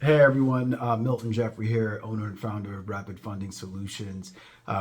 Hey everyone, Milton Jeffrey here, owner and founder of Rapid Funding Solutions.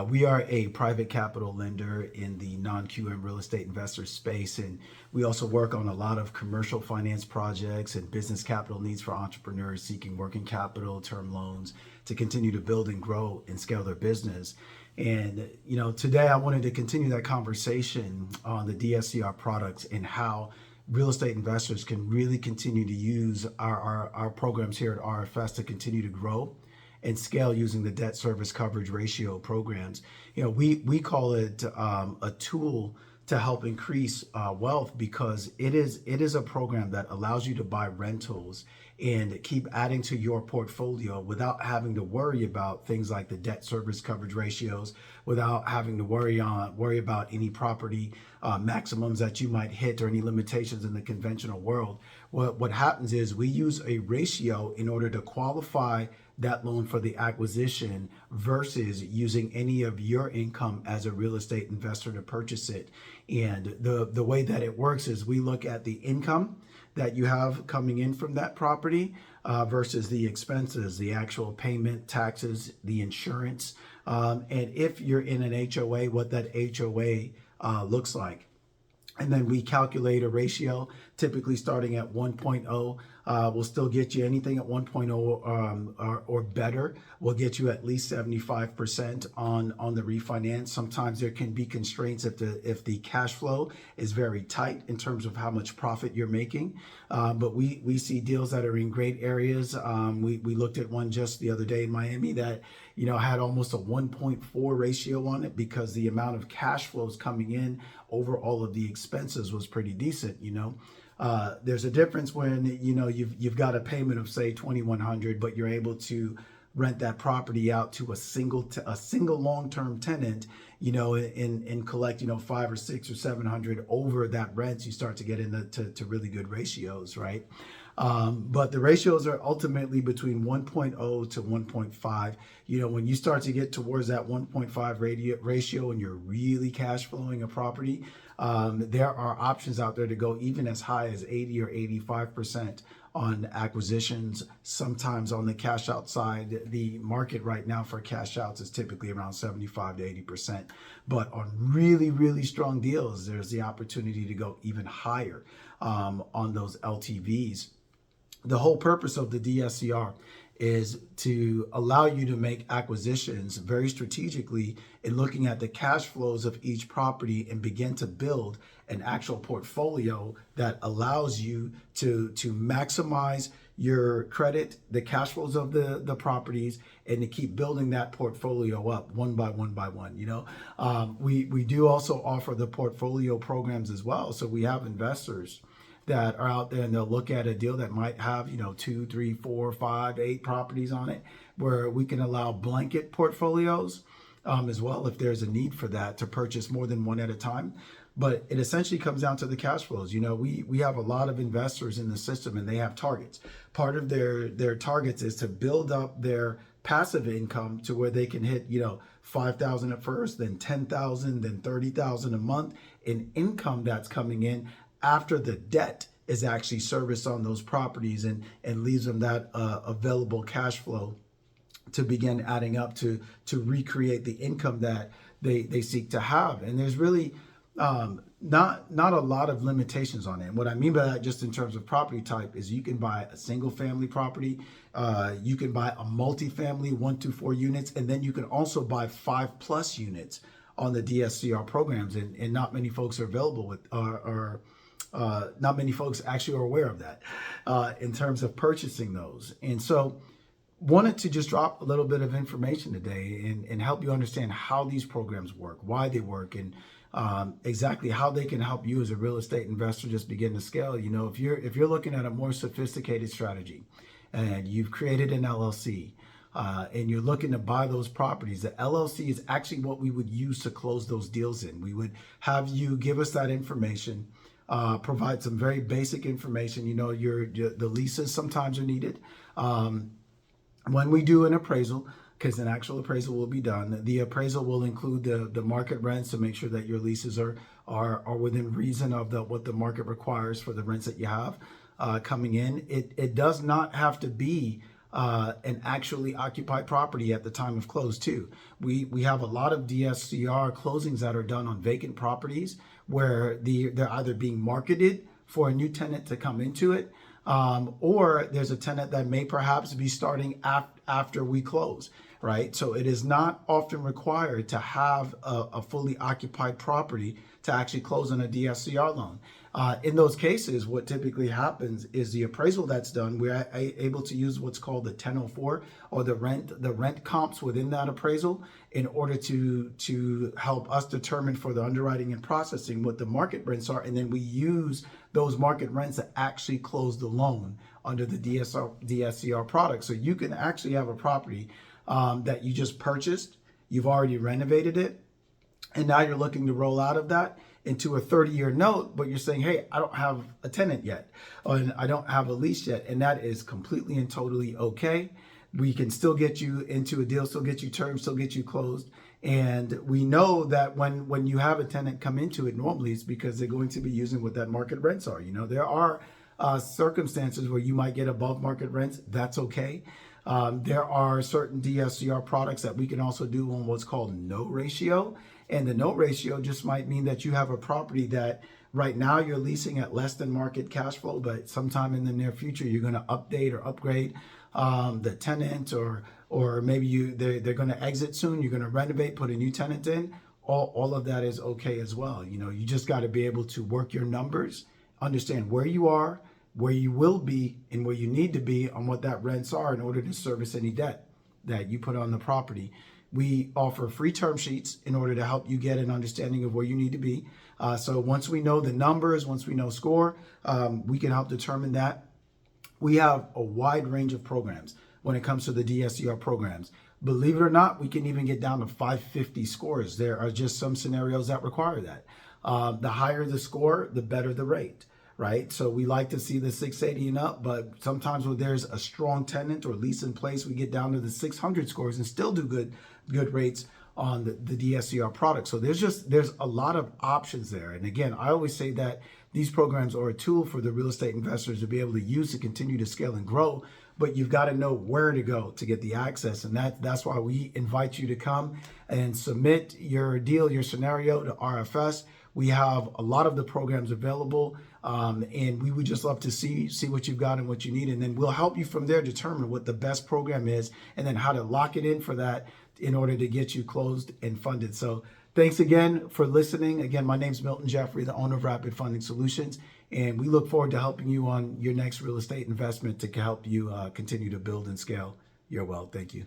We are a private capital lender in the non-QM real estate investor space, and we also work on a lot of commercial finance projects and business capital needs for entrepreneurs seeking working capital, term loans to continue to build and grow and scale their business. And today I wanted to continue that conversation on the DSCR products and how real estate investors can really continue to use our programs here at RFS to continue to grow and scale using the debt service coverage ratio programs. We call it a tool to help increase wealth because it is a program that allows you to buy rentals and keep adding to your portfolio without having to worry about things like the debt service coverage ratios, without having to worry about any property maximums that you might hit or any limitations in the conventional world. What happens is we use a ratio in order to qualify that loan for the acquisition versus using any of your income as a real estate investor to purchase it. And the way that it works is we look at the income that you have coming in from that property versus the expenses, the actual payment, taxes, the insurance, and if you're in an HOA, what that HOA looks like. And then we calculate a ratio, typically starting at 1.0. We'll still get you anything at 1.0 or better. We'll get you at least 75% on the refinance. Sometimes there can be constraints if the cash flow is very tight in terms of how much profit you're making. But we see deals that are in great areas. We looked at one just the other day in Miami that had almost a 1.4 ratio on it because the amount of cash flows coming in over all of the expenses was pretty decent. There's a difference when you've got a payment of say $2,100, but you're able to rent that property out to a single long-term tenant, and collect 500 or 600 or 700 over that rent. You start to get into really good ratios, right? But the ratios are ultimately between 1.0 to 1.5. When you start to get towards that 1.5 ratio and you're really cash flowing a property, there are options out there to go even as high as 80 or 85% on acquisitions. Sometimes on the cash out side, the market right now for cash outs is typically around 75 to 80%. But on really, really strong deals, there's the opportunity to go even higher on those LTVs. The whole purpose of the DSCR is to allow you to make acquisitions very strategically in looking at the cash flows of each property and begin to build an actual portfolio that allows you to maximize your credit, the cash flows of the properties, and to keep building that portfolio up one by one by one. We do also offer the portfolio programs as well. So we have investors that are out there and they'll look at a deal that might have 2, 3, 4, 5, 8 properties on it, where we can allow blanket portfolios as well if there's a need for that, to purchase more than one at a time. But it essentially comes down to the cash flows. We have a lot of investors in the system and they have targets. Part of their targets is to build up their passive income to where they can hit 5,000 at first, then 10,000, then 30,000 a month in income that's coming in after the debt is actually serviced on those properties, and leaves them that available cash flow to begin adding up to recreate the income that they seek to have. And there's really not a lot of limitations on it. And what I mean by that, just in terms of property type, is you can buy a single family property, you can buy a multifamily 1 to 4 units, and then you can also buy 5+ units on the DSCR programs. And not many folks are available with not many folks actually are aware of that in terms of purchasing those. And so wanted to just drop a little bit of information today and help you understand how these programs work, why they work, and exactly how they can help you as a real estate investor just begin to scale. If you're looking at a more sophisticated strategy and you've created an LLC and you're looking to buy those properties, the LLC is actually what we would use to close those deals in. We would have you give us that information, provide some very basic information. The leases sometimes are needed. When we do an appraisal, because an actual appraisal will be done, the appraisal will include the market rents to make sure that your leases are within reason of what the market requires for the rents that you have coming in. It does not have to be an actually occupied property at the time of close too. We have a lot of DSCR closings that are done on vacant properties where they're either being marketed for a new tenant to come into it, or there's a tenant that may perhaps be starting after we close, right? So it is not often required to have a fully occupied property to actually close on a DSCR loan. In those cases, what typically happens is the appraisal that's done, we're able to use what's called the 1004 or the rent comps within that appraisal in order to help us determine for the underwriting and processing what the market rents are. And then we use those market rents to actually close the loan under the DSCR product. So you can actually have a property that you just purchased, you've already renovated it, and now you're looking to roll out of that into a 30-year note, but you're saying, hey, I don't have a tenant yet, and I don't have a lease yet, and that is completely and totally okay. We can still get you into a deal, still get you terms, still get you closed. And we know that when you have a tenant come into it, normally it's because they're going to be using what that market rents are. You know, there are circumstances where you might get above market rents. That's okay. There are certain DSCR products that we can also do on what's called note ratio. And the note ratio just might mean that you have a property that right now you're leasing at less than market cash flow, but sometime in the near future, you're going to update or upgrade the tenant, or maybe they're going to exit soon. You're going to renovate, put a new tenant in. All of that is okay as well. You know, you just got to be able to work your numbers, understand where you are, where you will be, and where you need to be on what that rents are in order to service any debt that you put on the property. We offer free term sheets in order to help you get an understanding of where you need to be. So once we know the numbers, once we know score, we can help determine that. We have a wide range of programs when it comes to the DSCR programs. Believe it or not, we can even get down to 550 scores. There are just some scenarios that require that. The higher the score, the better the rate, right? So we like to see the 680 and up, but sometimes when there's a strong tenant or lease in place, we get down to the 600 scores and still do good rates on the DSCR product. So there's a lot of options there. And again, I always say that these programs are a tool for the real estate investors to be able to use to continue to scale and grow, but you've got to know where to go to get the access. And that's why we invite you to come and submit your deal, your scenario to RFS. We have a lot of the programs available, and we would just love to see what you've got and what you need. And then we'll help you from there determine what the best program is and then how to lock it in for that in order to get you closed and funded. So thanks again for listening. Again, my name's Milton Jeffrey, the owner of Rapid Funding Solutions, and we look forward to helping you on your next real estate investment to help you continue to build and scale your wealth. Thank you.